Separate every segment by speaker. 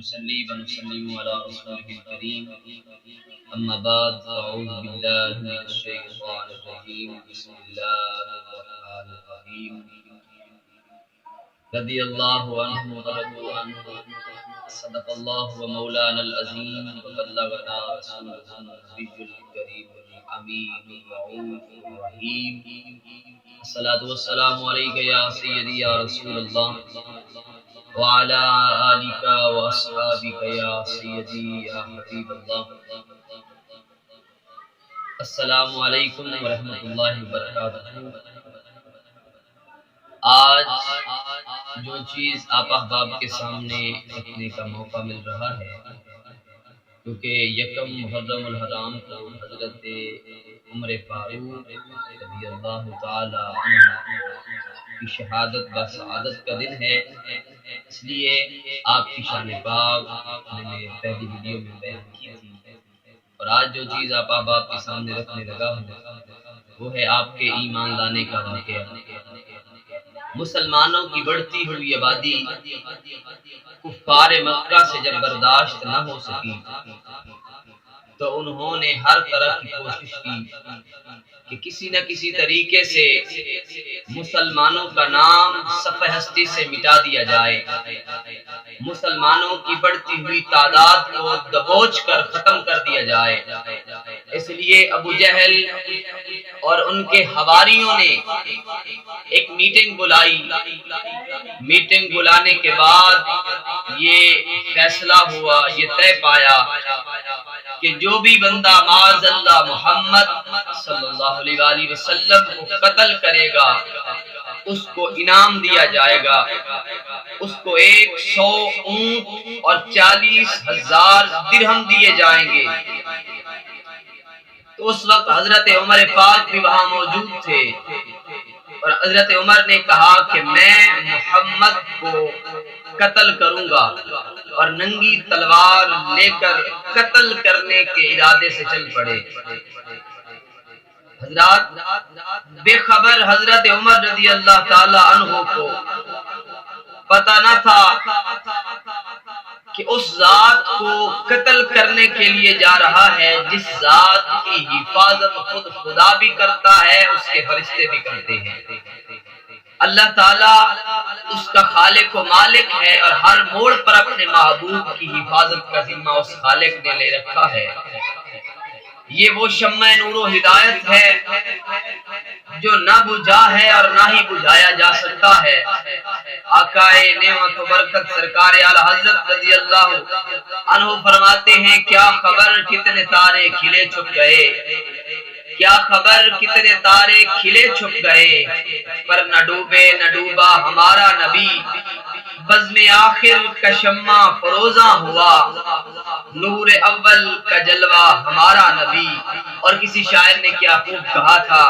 Speaker 1: نصلي ونسلم على رسوله الكريم أما بعد أعوذ بالله من الشيطان الرجيم بسم الله الرحمن الرحيم رضي الله عنه ورضوا عنه صدق الله ومولانا العظيم وبلغنا رسوله النبي الكريم الأمين الرؤوف الرحيم الصلاة والسلام عليك يا سيدي يا رسول الله وعلى آلك وأصحابك يا سيدي يا حبيب الله. السلام علیکم ورحمۃ اللہ وبرکاتہ. آج جو چیز آپ احباب کے سامنے رکھنے کا موقع مل رہا ہے، کیونکہ یکم محرم الحرام کو حضرت عمر فاروق رضی اللہ تعالی عنہ کی شہادت با سعادت کا دن ہے، اس لیے آپ کی شان پاک میں نے پہلی ویڈیو میں بیان کی تھی. اور آج جو چیز آپ احباب کے سامنے رکھنے لگا ہوں وہ ہے آپ کے ایمان لانے کا واقعہ. مسلمانوں کی بڑھتی ہوئی آبادی کفار مکہ سے جب برداشت نہ ہو سکی تو انہوں نے ہر طرح کی کوشش کی کہ کسی نہ کسی طریقے سے مسلمانوں کا نام صفحہ ہستی سے مٹا دیا جائے، مسلمانوں کی بڑھتی ہوئی تعداد کو دبوچ کر ختم کر دیا جائے. اس لیے ابو جہل اور ان کے حواریوں نے ایک میٹنگ بلائی. میٹنگ بلانے کے بعد یہ فیصلہ ہوا، یہ طے پایا کہ جو بھی بندہ معاذ اللہ محمد صلی اللہ علیہ وآلہ وسلم کو قتل کرے گا اس کو انعام دیا جائے گا، اس کو 100 اونٹ اور 40,000 درہم دیے جائیں گے. تو اس وقت حضرت عمر پاک بھی وہاں موجود تھے اور حضرت عمر نے کہا کہ میں محمد کو قتل کروں گا، اور ننگی تلوار لے کر قتل کرنے کے ارادے سے چل پڑے. حضرات بے خبر حضرت عمر رضی اللہ تعالی عنہ کو پتہ نہ تھا کہ اس ذات کو قتل کرنے کے لیے جا رہا ہے جس ذات کی حفاظت خود خدا بھی کرتا ہے، اس کے فرشتے بھی کرتے ہیں. اللہ تعالیٰ اس کا خالق و مالک ہے اور ہر موڑ پر اپنے محبوب کی حفاظت کا ذمہ اس خالق نے لے رکھا ہے. یہ وہ شمع نور و ہدایت ہے جو نہ بجھا ہے اور نہ ہی بجھایا جا سکتا ہے. آقائے نعمت و برکت سرکار اعلی حضرت رضی اللہ عنہ فرماتے ہیں، کیا خبر کتنے تارے کھلے چھپ گئے، کیا خبر کتنے تارے کھلے چھپ گئے، پر نہ ڈوبے نہ ڈوبا ہمارا نبی، بزم آخر کا شمع فروزاں ہوا، نور اول کا جلوہ ہمارا نبی. اور کسی شاعر نے کیا خوب کہا تھا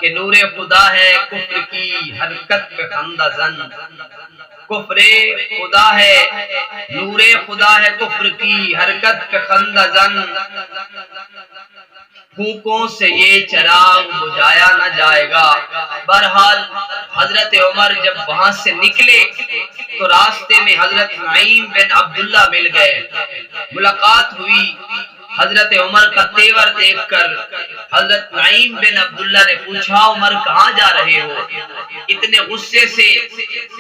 Speaker 1: کہ نور خدا ہے کفر کی حرکت پہ خندہ زن، کفر خدا ہے نور خدا ہے کفر کی حرکت پہ خندہ زن، پھونکوں سے یہ چراغ بجھایا نہ جائے گا. بہرحال حضرت عمر جب وہاں سے نکلے تو راستے میں حضرت نعیم بن عبداللہ مل گئے. ملاقات ہوئی. حضرت عمر کا تیور دیکھ کر حضرت نعیم بن عبداللہ نے پوچھا، عمر کہاں جا رہے ہو، اتنے غصے سے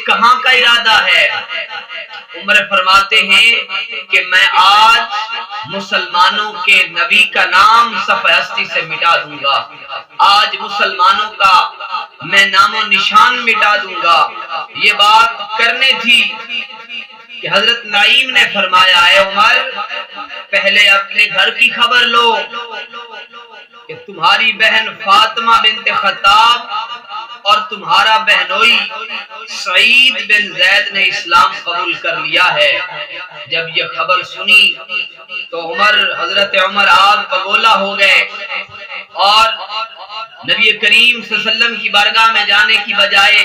Speaker 1: کہاں کا ارادہ ہے؟ عمر فرماتے ہیں کہ میں آج مسلمانوں کے نبی کا نام صفحہ ہستی سے مٹا دوں گا، آج مسلمانوں کا میں نام و نشان مٹا دوں گا. یہ بات کرنے تھی کہ حضرت نعیم نے فرمایا، اے عمر پہلے اپنے گھر کی خبر لو کہ تمہاری بہن فاطمہ بنت خطاب اور تمہارا بہنوئی سعید بن زید نے اسلام قبول کر لیا ہے. جب یہ خبر سنی تو حضرت عمر آگ بگولا ہو گئے اور نبی کریم صلی اللہ علیہ وسلم کی بارگاہ میں جانے کی بجائے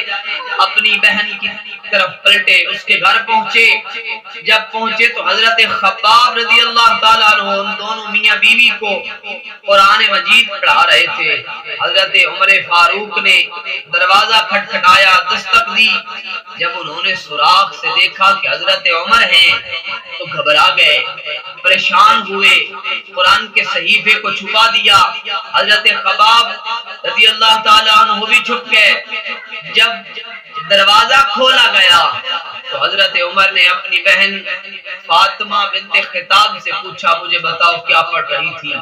Speaker 1: اپنی بہن کی طرف پلٹے، اس کے گھر پہنچے. جب پہنچے تو حضرت خباب رضی اللہ تعالیٰ عنہ ان دونوں میاں بیوی کو قرآن مجید پڑھا رہے تھے. حضرت عمر فاروق نے دروازہ کھٹکھٹایا، دستک دی. جب انہوں نے سوراخ سے دیکھا کہ حضرت عمر ہیں تو گھبرا گئے، پریشان ہوئے، قرآن کے صحیفے کو چھپا دیا۔ حضرت خباب رضی اللہ تعالی عنہ بھی چھپ گئے۔ جب دروازہ کھولا گیا تو حضرت عمر نے اپنی بہن فاطمہ بنت خطاب سے پوچھا، مجھے بتاؤ کیا پڑھ رہی تھی؟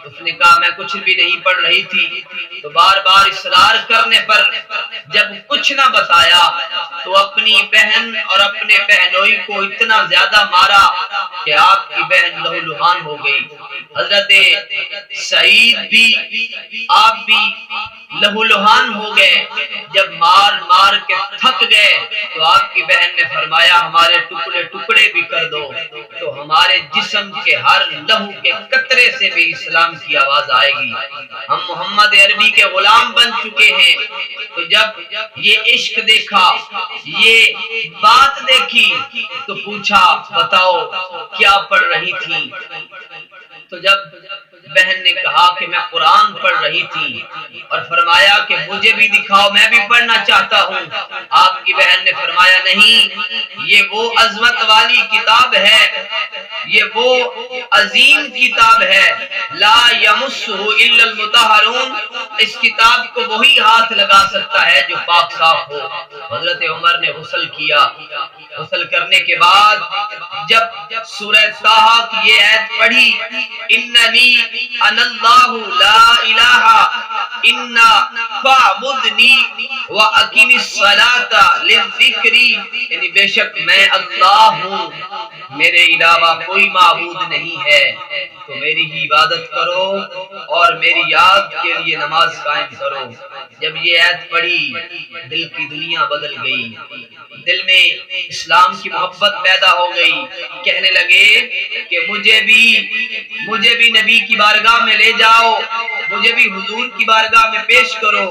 Speaker 1: اس نے کہا میں کچھ بھی نہیں پڑھ رہی تھی۔ تو بار بار اصرار کرنے پر جب کچھ نہ بتایا تو اپنی بہن اور اپنے بہنوئی کو اتنا زیادہ مارا کہ آپ کی بہن لہولہان ہو گئی۔ حضرت سعید بھی، آپ بھی لہولہان ہو گئے۔ جب مار مار کے تھک گئے تو آپ کی بہن نے فرمایا ہمارے ٹکڑے ٹکڑے بھی کر دو تو ہمارے جسم کے ہر لہو کے قطرے سے بھی اسلام کی آواز آئے گی۔ ہم محمد عربی کے غلام بن چکے ہیں۔ تو جب یہ عشق دیکھا، یہ بات دیکھی تو پوچھا بتاؤ کیا پڑھ رہی تھی؟ تو جب بہن نے کہا کہ میں قرآن پڑھ رہی تھی، اور فرمایا کہ مجھے بھی دکھاؤ میں بھی پڑھنا چاہتا ہوں، آپ کی بہن نے فرمایا نہیں، یہ وہ عظمت والی کتاب ہے، یہ وہ عظیم کتاب ہے، لا یمسہ الا المطہرون، اس کتاب کو وہی ہاتھ لگا سکتا ہے جو پاک صاف ہو۔ حضرت عمر نے غسل کیا، غسل کرنے کے بعد جب سورہ طٰہٰ کی یہ آیت پڑھی، اننی انا اللہ لا الہ انا فاعبدنی واقم الصلاۃ لذکری، یعنی بے شک میں اللہ ہوں، میرے علاوہ کوئی معبود نہیں ہے، تو میری ہی عبادت کرو اور میری یاد کے لیے نماز قائم کرو۔ جب یہ آیت پڑھی دل کی دنیا بدل گئی، دل میں اسلام کی محبت پیدا ہو گئی۔ کہنے لگے کہ مجھے بھی نبی کی بارگاہ میں لے جاؤ، مجھے بھی حضور کی بارگاہ میں پیش کرو۔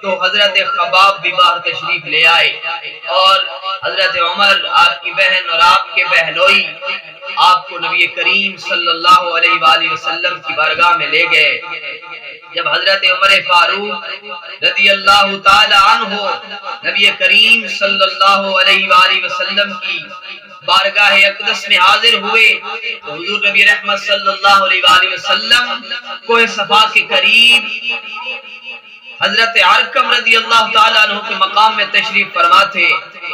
Speaker 1: تو حضرت خباب بھی باہر تشریف لے آئے، اور حضرت عمر، آپ کی بہن اور آپ کے بہنوئی آپ کو نبی کریم صلی اللہ علیہ وآلہ وسلم کی بارگاہ میں لے گئے۔ جب حضرت عمر فاروق رضی اللہ تعالی عنہ نبی کریم صلی اللہ علیہ وآلہ وسلم کی بارگاہ اقدس میں حاضر ہوئے تو حضور نبی رحمت صلی اللہ علیہ وآلہ وسلم کوہ صفا کے قریب حضرت ارقم رضی اللہ تعالیٰ عنہ کے مقام میں تشریف فرما تھے،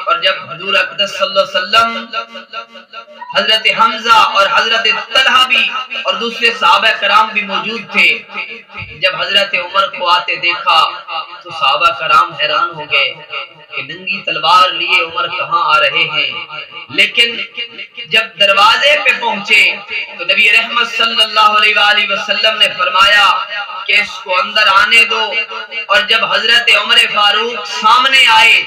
Speaker 1: اور جب حضور اقدس صلی اللہ علیہ وسلم، حضرت حمزہ اور حضرت طلحہ بھی اور دوسرے صحابہ کرام بھی موجود تھے، جب حضرت عمر کو آتے دیکھا تو صحابہ کرام حیران ہو گئے کہ ننگی تلوار لیے عمر کہاں آ رہے ہیں۔ لیکن جب دروازے پہ پہنچے تو نبی رحمت صلی اللہ علیہ وآلہ وسلم نے فرمایا کہ اس کو اندر آنے دو، اور جب حضرت عمر فاروق سامنے آئے،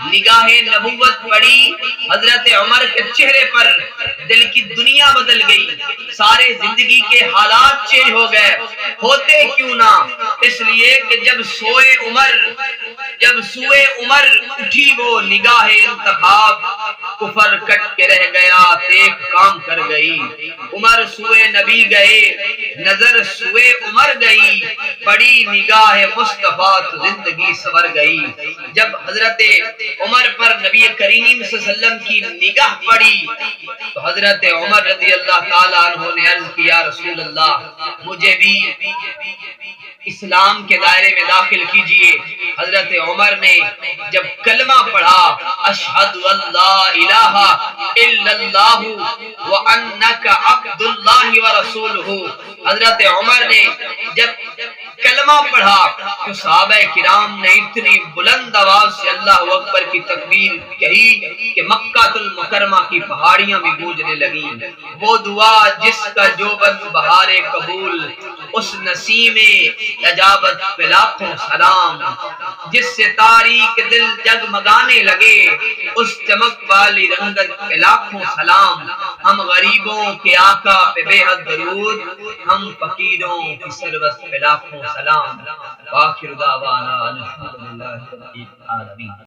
Speaker 1: نگاہ نبوت پڑی حضرت عمر کے چہرے پر، دل کی دنیا بدل گئی، سارے زندگی کے حالات چینج ہو گئے۔ ہوتے کیوں نہ؟ اس لیے کہ جب سوئے عمر اٹھی وہ نگاہ انتخاب، کفر کٹ کے رہ گیا دیکھ کام کر گئی، عمر سوئے نبی گئے نظر سوئے عمر گئی، بڑی نگاہ مصطفیٰ تو زندگی سور گئی۔ جب حضرت عمر پر نبی کریم صلی اللہ علیہ وسلم کی نگاہ پڑی تو حضرت عمر رضی اللہ تعالیٰ عنہ نے عرض کیا رسول اللہ مجھے بھی اسلام کے دائرے میں داخل کیجئے۔ حضرت عمر نے جب کلمہ پڑھا اشہد ان لا الہ الا اللہ وانک عبد اللہ ورسولہ، حضرت عمر نے جب کلمہ پڑھا تو صحابہ کرام نے اتنی بلند آواز سے اللہ اکبر کی تکبیر کہی کہ مکہ المکرمہ کی پہاڑیاں بھی گونجنے لگیں۔ وہ دعا جس کا جو بند بہار قبول، اس نسیم اجابت پہ لاکھوں سلام، جس سے تاریک دل جگمگانے لگے اس چمک والی رنگت پہ لاکھوں سلام۔ ہم غریبوں کے آقا پہ بے حد درود، ہم فقیروں کی سروت پہ لاکھوں سلام۔ وآخر دعوانا الحمدللہ رب العالمین۔